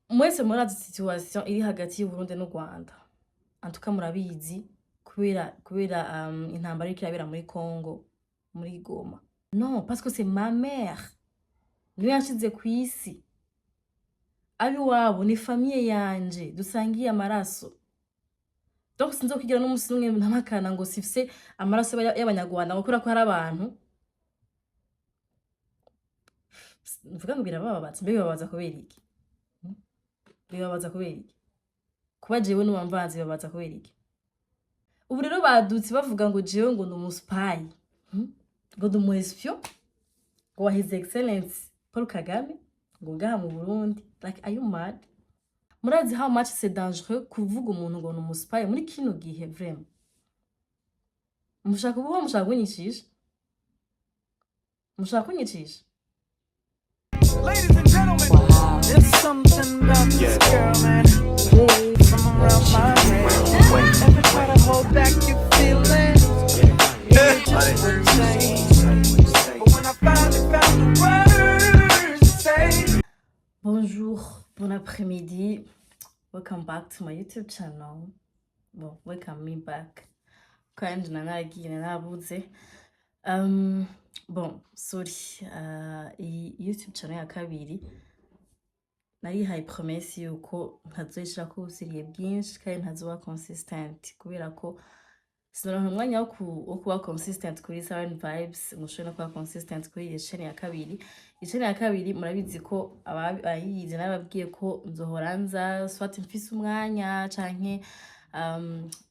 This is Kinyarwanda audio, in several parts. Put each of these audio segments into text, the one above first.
mwese murazi situation iri hagati y'u Burundi n'u Rwanda. En tout cas murabizi kubera intambara iriko irabera muri Congo, muri Goma. Non, parce que c'est ma mère. Niwe yanshize kw'isi. Abiwabo ni famille yanje, dusangiye amaraso. Donc sinzokigira n'umusi n'umwe ntamakana ngo sifise amaraso y'abanyarwanda ngo kubera ko hari abantu mvuga ngo birababaza, mbe bibabaza kubera iki? Bibabaza kubera iki? Kuba jewe n'uwamvanze bibabaza kubera iki? Ubu rero badutse bavuga ngo jewe ngo ndi umuspy, ngo ndi umu espion, ngo wa his excellence Paul Kagame, ngo ngaha mu Burundi. Like, are you mad? Murazi how much c'est dangereux kuvuga umuntu ngo ni umuspy muri kino gihe vraiment. Mushaka kuvuga mushaka kunyicisha? Mushaka kunyicisha? Ladies and gentlemen, wow. There's something about this girl, man. From around my head. Every time I hold back your feelings, you just wouldn't say. But when I finally found the words to say. Bonjour, bon après-midi. Welcome back to my YouTube channel. Well, welcome me back. Kandi nanagiye narabuze. Bon, sorry. Iyi YouTube channel ya kabiri narihaye promesse yuko ntazoshira ko usiriye bwinshi kandi ntazoba consistent kubera ko sinoronka umwanya wo kuba consistent kuri Siren Vibes, ngushobora kuba consistent kuri iyi channel ya kabiri. Iyi channel ya kabiri murabizi ko abayizi nababwiye ko nzohora nza swati mfise umwanya canke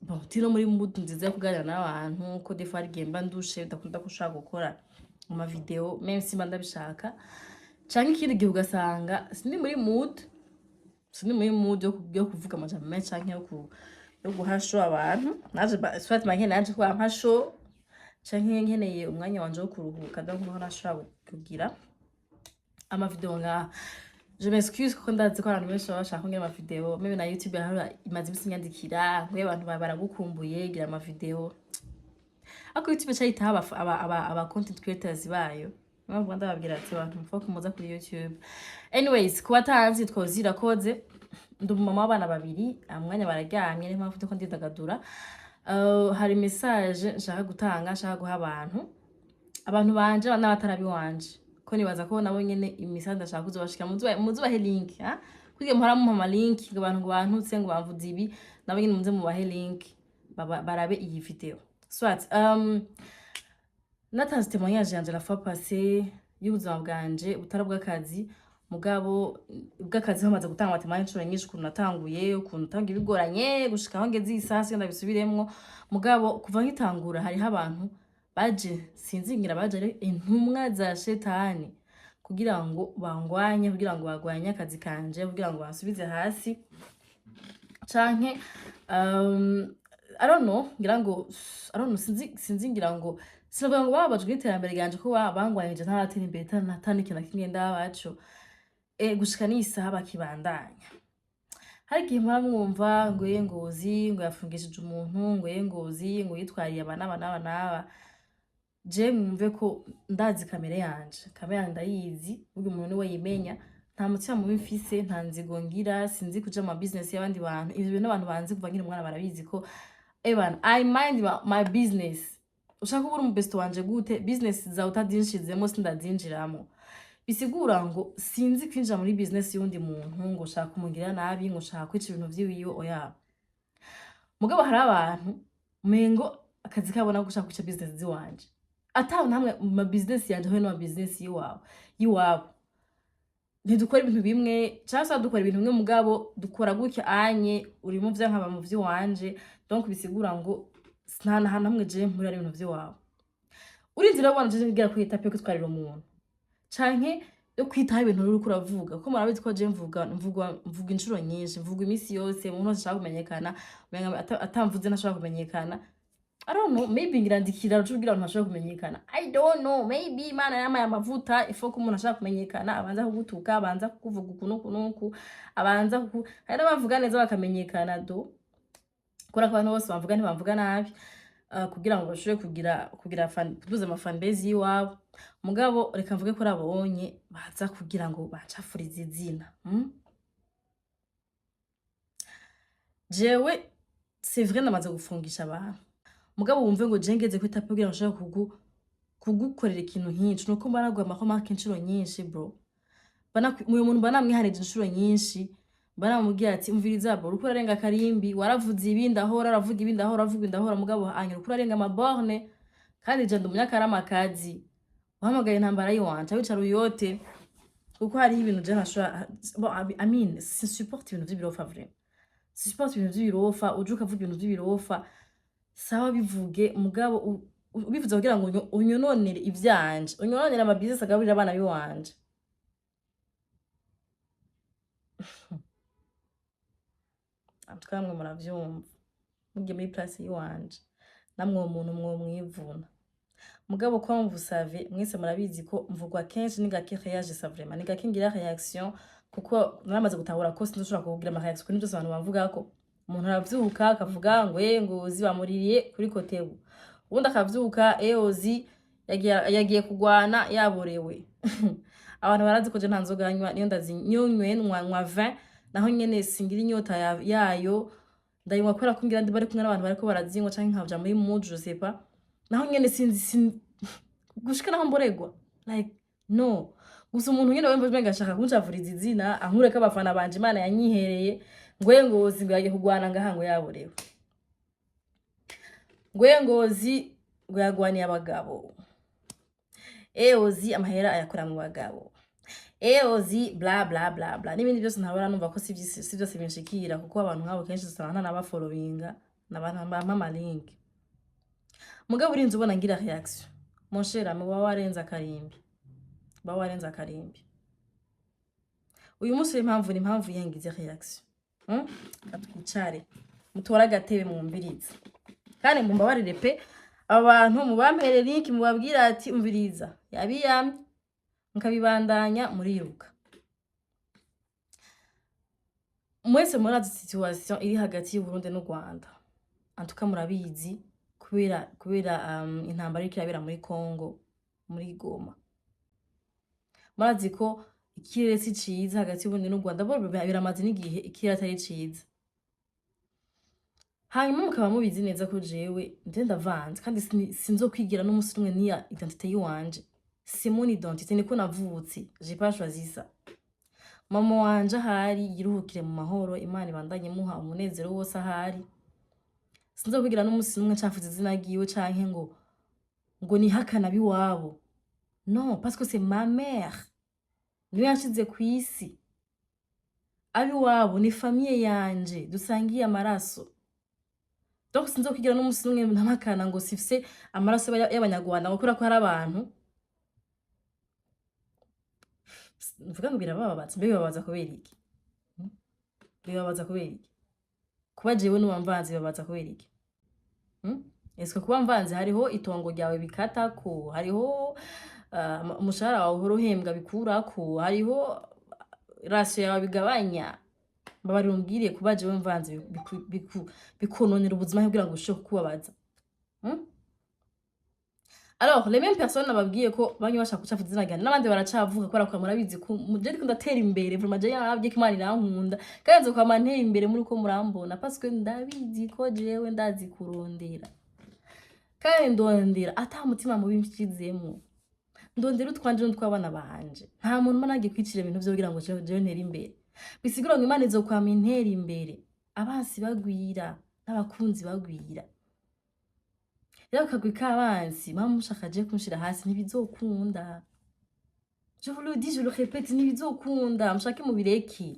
bon tino muri mood nziza yo kuganira n'abantu ko defa rigemba ndushe ndakunda gushaka gukora mu video même si ndabishaka canke ikindi gihe ugasanga sindi muri mood yo kuvuga amajambo menshi canke yo guhasho abantu naje swati mange naje kwa mpasho canke nkeneye umwanya wanje wo kuruhuka ndakubona nashaka kugira ama video nga. Je m'excuse kuko ndazi ko abantu benshi bashaka kugira ama video, mebe na YouTube hara imaze imisi nyandikira ngo abantu baragukumbuye gira ama video. Ako YouTube cyahita aba content creators bayo. Mpamvu ndababwira ati abantu mfoka muza kuri YouTube. Anyways, kuba tanzi twozira koze ndi mama w'abana babiri, amwanya bararyamye niyo mpamvu ko ndidagadura. Hari message nshaka gutanga, nshaka guha abantu banje n'abatarabi wanje. Ko nibaza ko nabo nyene imisanda ndashaka kuzobashika muzubahe link, kugira muhora mu link ngo abantu ngo bantutse ngo bavuze ibi nabo nyene muze mubahe link barabe iyi video. Swat natanze témoignage yanje la fois passée y'ubuzima bwanje butarabw'akazi, mugabo bw'akazi hamaze gutanga témoignage inshuro nyinshi ukuntu natanguye, ukuntu tanga ibigoranye gushika aho ngeze isasi ndabisubiremwo. Mugabo kuva nkitangura hariho abantu baje sinzingira baje ari intumwa za shetani kugira ngo bangwanye, kugira ngo bagwanye akazi kanje, kugira ngo basubize hasi canke I don't know sinzingira ngo sinavuga ngo babajwe n'iterambere ryanje ko bangwanyije ntaratera imbere ntanikina kimwe ndabaco gushika n'isaha bakibandanya. Hari igihe mpora mwumva ngo Ngozi ngo yafungishije umuntu, ngo Ngozi ngo yitwariye abana je mwumve ko ndazi kamere yanje ndayizi, ubwo umuntu niwe yimenya, nta mutima mubi mfise, nta nzigo ngira, sinzi kuja mu business y'abandi bantu. Ivyo bintu abantu banzi kuva nkiri umwana barabizi ko I mind my business. Ushaka kubura mu best wanje gute business za utadinshizemo sindazinjiramo, bisigura ngo sinzi kwinjira muri business y'undi muntu ngo ushaka kumugira nabi, ngo ushaka kwica ibintu vyiwiwe oya. Mugabo hari abantu mengo akazi kabona gushaka kwica business ziwanje, ataho namwe mu business yanje ho no business yiwabo ntidukora ibintu bimwe cyangwa dukora ibintu bimwe, mugabo dukora gutya anye uri mu vya nkaba mu vyiwanje. Donc bisigura ngo nta hamwe je muri ari ibintu vyiwabo. Urinzira abana je ngira kwita pe kutwarira umuntu canke yo kwitaho ibintu uri kuravuga ko murabizi ko je mvuga inshuro nyinshi, mvuga imisi yose umuntu ashaka kumenyekana, atamvuze ntashaka kumenyekana. I don't know, maybe ngirandikira rucugira abantu bashaka kumenyekana. I don't know, maybe Imana yama yamavuta ifo ko umuntu ashaka kumenyekana abanza kugutuka, abanza kuvuga ukunuku, abanza hari abavuga neza bakamenyekana do. Kora abantu bose bavuga ntibamvuga nabi kugira ngo bashobore kuduza amafan base yiwabo. Mugabo reka mvuge ko rabonye baza kugira ngo bacafurize izina. jewe c'est vrai namaze gufungisha abantu mugabo wumve ngo je ngeze kwita kugira ngo nshaka kugukorera ikintu nk'ico nuko mba naguha amakomake inshuro nyinshi bro uyu muntu mba namwihanije inshuro nyinshi mba namubwira ati umviriza bro uriko urarenga karimbi waravuze ibi ndahora uravuga ibi ndahora uravuga ibi ndahora mugabo hanyuma uriko urarenga amaborne kandi je ndi umunyakarama-kazi uhamagaye intambara yiwanje abicara uyote kuko hariho ibintu je ntashobora I mean sinsupport ibintu vy'ibirofa vraiment sinsupport ibintu vy'ibirofa uje ukavuga ibintu vy'ibirofa sawa bivuge mugabo ubivuze kugira ngo unyononere ivyanje unyononere ama business agaburira abana biwanje atwamwe muravyumva mugiye muri place yiwanje namwe uwo muntu mwivuna mugabo kwa mvusave mwese murabizi ko mvugwa kenshi ni gake réage ça vraiment ni gake ngira réaction kuko naramaze gutahura ko sindushobora kugira ama réaction kuri byose abantu bavuga ko umuntu aravyuka akavuga ngo ngo zibamuririye kuri kotebu ubundi akavyuka ozi yagiye kugwana yaborewe abantu barazi ko je nta nzoga nywa niyo ndazinyonywe nywa 20 naho nyene singira inyota yayo ndayinywa kubera ko ngira ndi bari kumwe n'abantu bariko barazinywa canke nkaja muri mood je sais pas naho nyene sinzi gushika naho mboregwa like no gusa umuntu nyene wemva umenga ashaka kuncavuriza izina ankure ko abafana banje Imana yanyihereye ngozi ngaye kugwana ngaha ngo yaborewe ngozi ngo yagwaniye abagabo ozi amahera ayakora mu bagabo ozi bla bla bla bla n'ibindi byose ntabara numva ko si byose binshikira kuko abantu nk'abo kenshi usanga n'abafollowinga n'abantu bampa link mugabo urinze ubona ngira reaction mon cher ami warenza akarimbi uyu munsi impamvu yangize reaction atwicare mutora gatebe mu mbiriza kandi mumbabarire pe abantu mubampere link mubabwira ati umviriza yabiyamye mukabibandanya muriruka mwese murazi situation iri hagati y'u Burundi n'u Rwanda antuka murabizi kubera intambara iri kirabera muri Congo muri Goma murazi ko ikirere si ciza hagati y'u Burundi n'u Rwanda bo biramaze n'igihe ikirere atari ciza hanyuma mukaba mubizi neza ko jewe ndavanze kandi sinzokwigira n'umunsi umwe niya identité yiwanje c'est mon identité niko navutse j'ai pas choisi ça mama wanje ahari yiruhukire mu mahoro Imana ibandanye muha umunezero wose ahari sinzokwigira n'umunsi umwe ncafuze izina giwe canke ngo nihakana biwabo non parce que c'est ma mère niyo yanshize kwisi abiwabo ni famille yanje dusangiye amaraso donc sinzokwigira n'umunsi umwe ntamakana ngo sifise amaraso y'abanyarwanda ngo ko hari abantu mvuga ngo birababaza mbe bibabaza kubera iki kuba jewe n'uwamvanze bibabaza kubera iki eske kuba mvanze hariho itongo ryawe bikata ko hariho umushahara wawe uhora uhembwa bikurako hariho ratio yawe bigabanya mbabari umbwiriye kuba jewe mvanze bikononera ubuzima kugira ngo ushobore kubabaza alors les mêmes personnes nababwiye ko banyu bashaka kucafuza izina ryanje n'abandi baracavuga ko arakora murabizi ko muje ariko ndatera imbere vraiment je yarabye ko Imana irankunda kandi nzo kwama ntera imbere muri ko murambona parce que ndabizi ko jewe ndazi kurondera kandi ndondera ata mutima mubi mfizemo ndondera utwanje n'utwabana banje nta muntu managiye kwicira ibintu byo kugira ngo jewe ntera imbere bisigura ngo Imana izo kwama intera imbere abansi bagwira n'abakunzi bagwira rero kagwi kabansi mama mushaka je kunshira hasi ntibizokunda je vous le dis je le répète ntibizokunda mushake mu bireki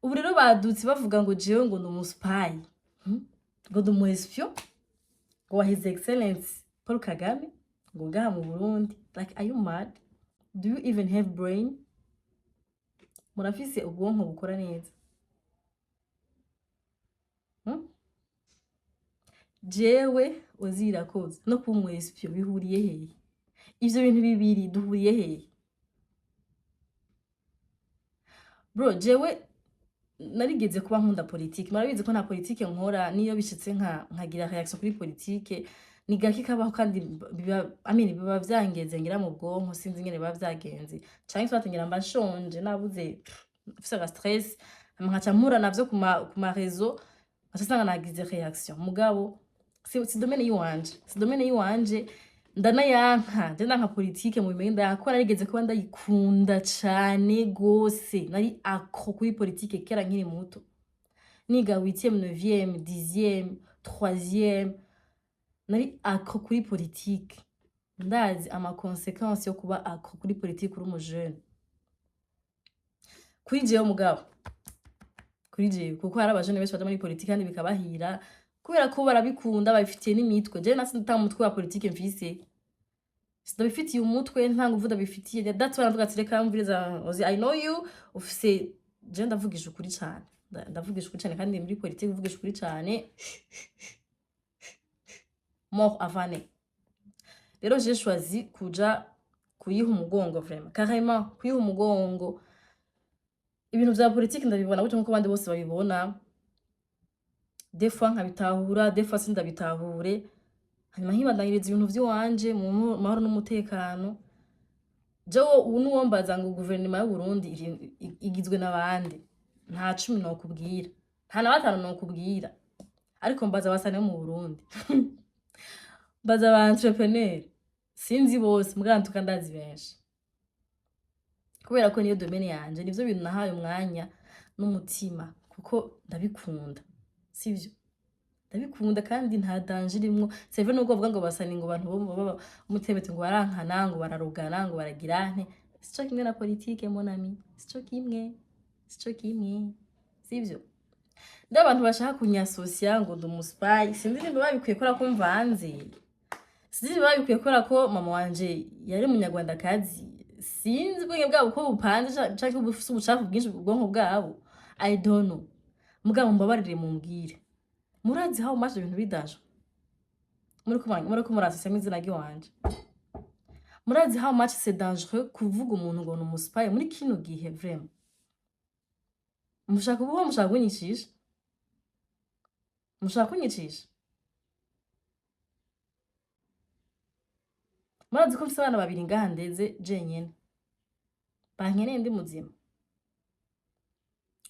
ubu rero badutse bavuga ngo jewe ngo n'umuspy ngo n'umu espion ngo wa his excellence Paul Kagame ngo ngaha mu Burundi like are you mad do you even have brain murafise ubwonko bukora neza jewe uzirakoze no kumwesipyo bihuriye hehe ivyo bintu bibiri duhuriye hehe bro jewe narigeze kuba nkunda politique murabizi ko nta politique nkora niyo bishitse nkagira reaction kuri politique ni gaki kabaho kandi biba vyangenze ngira mu bwonko sinzi ngene biba vyagenze canke twatangira mba nshonje nabuze mfise aga stress nkaca mpura navyo ku ma réseau asanga nagize reaction mugabo si domaine yiwanje si domaine yiwanje ndanayanka je ndanka politique mu bimenye ndakora rigeze kuba ndayikunda cane gose nari accro kuri politique kera nkiri muto niga 8e 9e 10e 3e nari accro kuri politique ndazi ama conséquences yo kuba accro kuri politique uri mu jeune kuri jewe mugabo kuri jewe kuko hari abajene benshi baje muri politique kandi bikabahira kubera ko barabikunda babifitiye n'imitwe je nasi ndata umutwe wa politique mfise sidabifitiye umutwe nta nguvu ndabifitiye that's why ndavuga ati reka mviriza I know you ufise je ndavugisha ukuri cyane ndavugisha ukuri cyane kandi muri politique uvugisha ukuri cyane mort avane rero j'ai choisi kuja kuyiha umugongo vraiment carrément kuyiha umugongo ibintu vya politique ndabibona gute nkuko bandi bose babibona des fois nkabitahura des fois sindabitahure hanyuma nkibandanyiriza ibintu vy'iwanje mu mahoro n'umutekano jewe ubu mbaza ngo guverinoma y'u Burundi igizwe n'abandi nta 10 nokubwira nta na 5 nokubwira ariko mbaza abasane mu Burundi mbaza aba entrepreneur sinzi bose mugantuka ndazi benshi kubera ko niyo domaine yanje nivyo bintu nahaye umwanya n'umutima kuko ndabikunda sivyo ndabikunda kandi nta danger rimwe seve nubwo bavuga ngo basani ngo abantu bo mutebete ngo barankana ngo bararugana ngo baragirante sico kimwe na politique mon ami sico kimwe sivyo ndabantu bashaka kunyasosia ngo ndumuspayi sinzi nimba babikwiye kora ko mvanze sinzi babikwiye kora ko mama wanje yari munyarwanda kazi sinzi bwenge bwabo ko bupanze canke ubufise ubucafu bwinshi bwonko bwabo I don't know mugabo mbabarire mumbwire murazi how much ibintu bidaje muri ko murazi sema izina ry'wanje murazi how much c'est dangereux kuvuga umuntu ngo numuspaye muri kino gihe vraiment mushaka kuvuga mushaka kunyicisha murazi ko mfise abana babiri ngaha ndeze jenyene bankeneye ndi muzima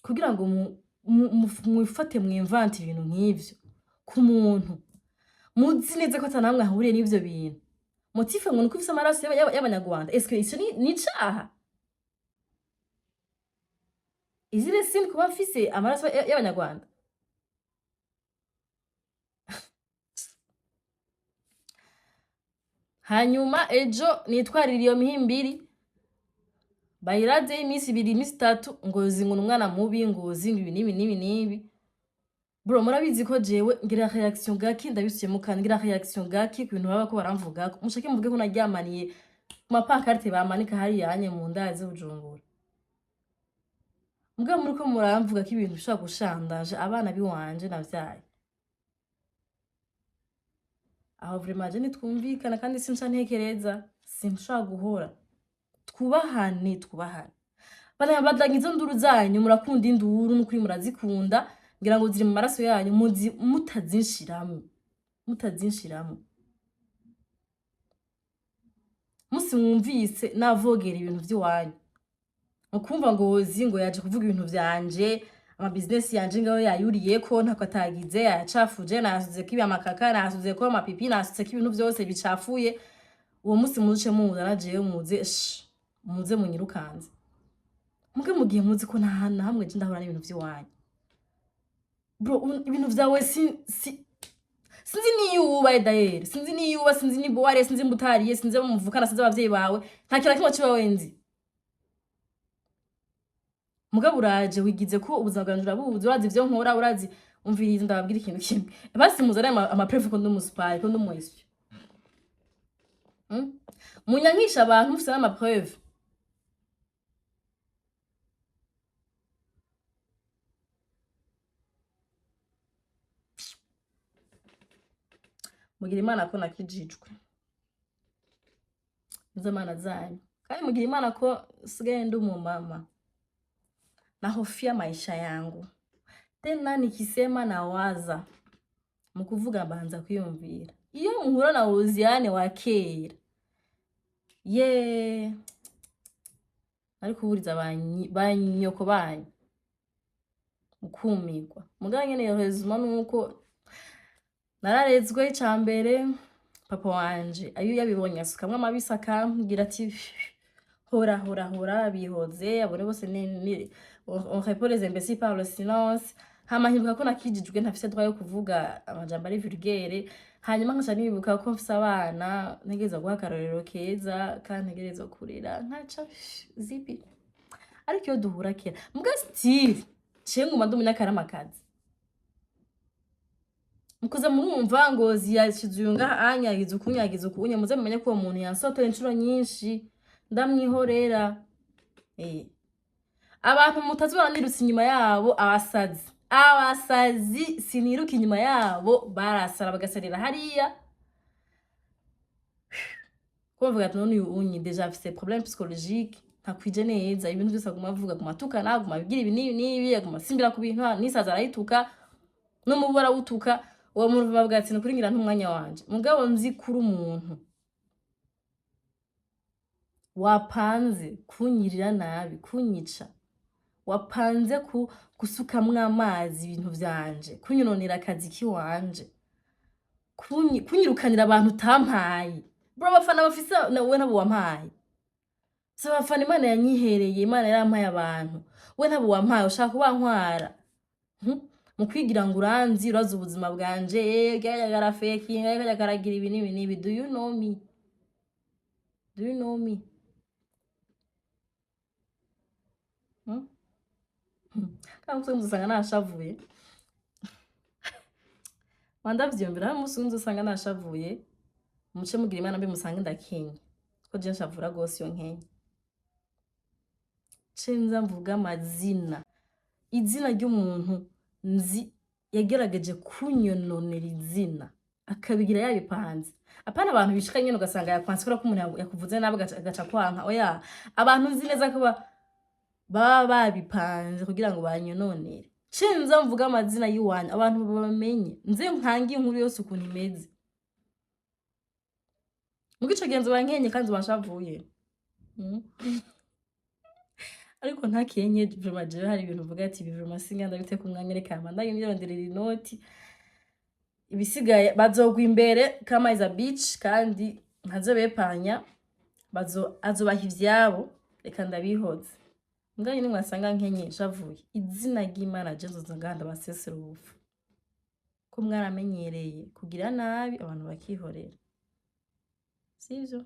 kugira ngo mwifate mwimvante ibintu nk'ivyo ku muntu muzi neza ko atanamwe ahuriye n'ivyo bintu motife ngo nuko ufise amaraso y'abanyarwanda est-ce que ico ni icaha izire sin kuba mfise amaraso y'abanyarwanda hanyuma ejo nitwarira iyo mihimbiri bayiraze imisi 2 imisi 3 ngo zinguna umwana mubi ngo zinga nibi bro murabizi ko jewe ngira reaction gaki ndabisuye mu kandi ngira reaction gaki ku bintu baba ko baramvuga ko mushake muvuge ko naryamaniye kuma pancarte bamanika hari yanye mu ndazi Bujumbura muga muri ko muramvuga ko ibintu bishaka gushandaje abana biwanje navyaye aho vraiment je nitwumvikana kandi sinca ntekereza sinshaka guhora twubahane bana badangizo nduru zanyu murakunda induru n'ukuri murazikunda ngira ngo ziri mu maraso yanyu mutazinshiramo musi mwumvise navogera ibintu vy'iwanyu ukumva ngo zingo yaje kuvuga ibintu vyanje ama business yanje ngaho yayuriye ko ntako atagize yacafuje nasuze kibi amakaka nasuze ko amapipi nasuze ibintu vyose bicafuye uwo musi muce muza naje muze munyirukanze muge mugiye muzi ko nta hamwe je ndahura n'ibintu vy'iwanyu bro ibintu vyawe sinzi niyuba dayer sinzi niyuba sinzi ni boare sinzi mbutariye sinzi muvukana sinzi abavyeyi bawe nta kira kimwe ciba wenzi mugabo uraje wigize ko ubuzima bwanje urabuzi urazi ivyo nkora urazi umvirize ndababwira ikintu kimwe basi muzane ama preuve ko ndumuspaye ko ndumwesyo munyankisha abantu mufise ama preuve mugira imana ko nakijijwe zamana zanyu kandi mugira imana ko sigaye ndi umumama nahofia maisha yangu tena nikisema nawaza mukuvuga banza kwiyumvira iyo muhura na Uziane wa kera ariko buriza banyoko banyu ukumirwa mugabo nyene hezuma nuko nararezwe icambere papa wanje ayo yabibonye asukamwe amabisi akambwira ati hora bihoze abone bose on répond les imbéciles par le silence hama nkibuka ko nakijijwe ntafise droit yo kuvuga amajambo ari vulgaire hanyuma nkaca nibuka ko mfise abana ntegerezwa guha akarorero keza kandi ntegerezwa kurera nkaca zipi ariko iyo duhura kera muga still ciye nguma ndi umunyakaramakazi mukuza murumva ngo ziyashizuyunga anyagize ukunye muze mumenye ko uwo muntu yansotora inshuro nyinshi ndamwihorera abantu mutazibona nirutse inyuma yabo abasazi siniruka inyuma yabo barasara bagasarira hariya kumvuga ati none unyi deja afise problème psychologique ntakwije neza ibintu byose aguma avuga aguma atukana aguma abigira ibi n'ibi aguma asimbira ku bintu nisaza arayituka no mu bara utuka uwo muntu bavuga ati nukuri ngira ntumwanya wanje mugabo nzi kuri umuntu wapanze kunyirira nabi kunyica wapanze gusukamwe amazi ibintu vyanje kunyononera akazi kiwanje kunyirukanira abantu utampaye bro bafana bafise we nabo wampaye so bafana Imana yanyihereye Imana yarampaye abantu we nabo wampaye ushaka kubankwana mu kwigira ngo uranzi uraza ubuzima bwanje gaya fake gaya karagira ibi nibi do you know me kandi usanga nashavuye wandavyiyombera hari umunsi w'inzu usanga nashavuye muce mugira Imana mbe musange ndakenye ko je nshavura gose iyo nkenye cenza mvuga amazina izina ry'umuntu nzi yagerageje kunyononera izina akabigira yabipanze apana abantu bishika nyene ugasanga yakwansura ko umuntu yakuvuze nabi agaca kwanka oya abantu nzi neza ko baba babipanze kugira ngo banyononere cenza mvuga amazina y'uwanya abantu bamenye nze nkangi inkuru yose ukuntu imeze mugico genzo bankenye kandi bashavuye ariko ntakenye vraiment je hari ibintu uvuga ati vraiment singa ndabite ku mwanya reka manda y'imyironderera inoti ibisigaye bazogwa imbere kama is a beach kandi ntazo bepanya azobaha ivyabo reka ndabihoze ngaye ni mwasanga nkenye shavuye izina ry'Imana je nzozanganda basesera ubufu ko mwaramenyereye kugira nabi abantu bakihorera sivyo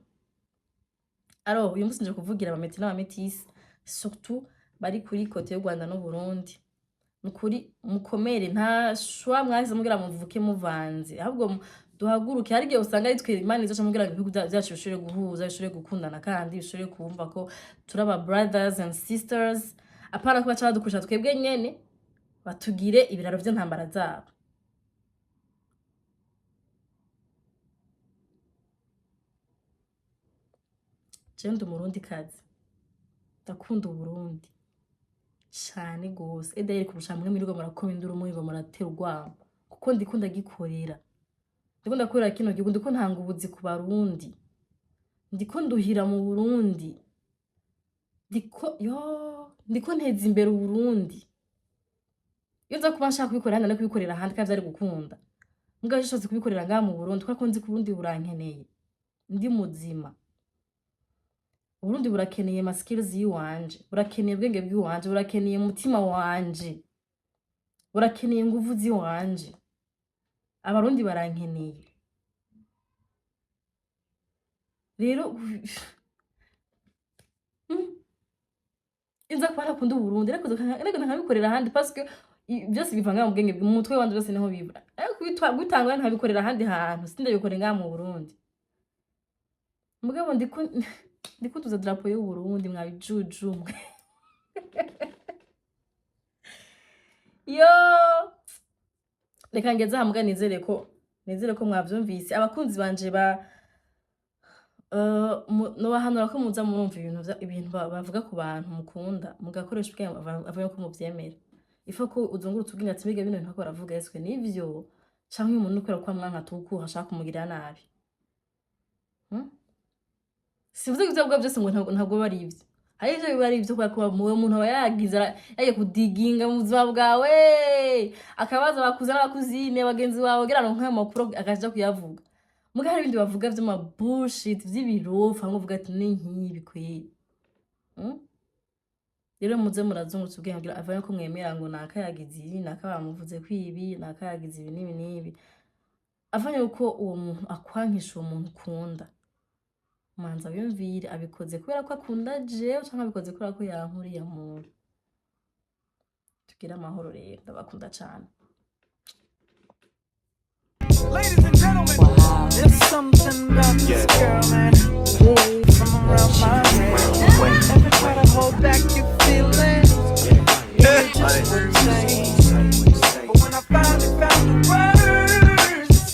aro uyu munsi nje kuvugira abameti n'abametisi surtout bari kuri kote y'u Rwanda no Burundi nukuri mukomere nta shwa mwahize mugira muvuke muvanze ahubwo duhaguruke hari gihe usanga yitwe Imana izaca mugira ibihugu byacu bishobore guhuza bishobore gukundana kandi bishobore kumva ko turaba brothers and sisters apana ko baca dukusha twebwe nyene batugire ibiraro by'intambara zabo Jendo Murundi kazi ndakunda Burundi cyane gose edeye kurusha mwe mirugo murakoma induru muyigo muratera urwamo kuko ndikunda gikorera ndikunda korera kino gihugu ndiko ntanga ubuzi ku Barundi ndiko nduhira mu Burundi ndiko nteza imbere Burundi iyo nza kuba nshaka kubikorera hano no kubikorera ahandi kandi byari gukunda mugaje cyose kubikorera ngaha mu Burundi kuko nzi ku Burundi burankeneye ndi muzima Burundi burakeneye ma skills yiwanje burakeneye ubwenge bw'iwanje burakeneye umutima wanje burakeneye nguvu ziwanje abarundi barankeneye rero inza kwa nakunda Burundi ariko nkabikorera ahandi parce que byose bivanga mu bwenge bw'umutwe wanje byose niho biva ariko gutangwa nkabikorera ahandi hantu sindabikore ngaha mu Burundi mugabo ndiko tuza drapo y'u Burundi mwabijujumwe yo reka ngeze hamwe nizere ko mwavyumvise abakunzi banje no bahanura ko muza murumva ibintu bavuga ku bantu mukunda mugakoresha ubwenge avuye ko muvyemera ifo ko uzungurutse ubwenge ati biga bino bintu ko baravuga eswe nivyo canke umuntu ukora kwa mwanka tukuha ashaka kumugirira nabi sivuze ibyo byose ngo ntabwo bari ibyo hari ivyo biba ari ivyo kubera ko uwo muntu aba yagiye kudiginga mu buzima bwawe akabaza bakuze n'abakuzine bagenzi bawe kugira ngo nk'ayo makuru akaja kuyavuga muga hari ibindi bavuga vy'ama bullshit vy'ibirofa ngo uvuga ati ni nk'ibi kweri rero muze murazungutse ubwenge kugira avanye ko mwemera ngo nakayagize ibi nakabamuvuze kwibi nakayagize ibi n'ibi n'ibi avanye uko uwo muntu akwankisha uwo muntu ukunda manza wiyumvire abikoze kubera ko akunda jewe cyangwa abikoze kubera ko yankuriye muntu tugira amahoro rero ndabakunda cyane. Ladies and gentlemen, there's something about this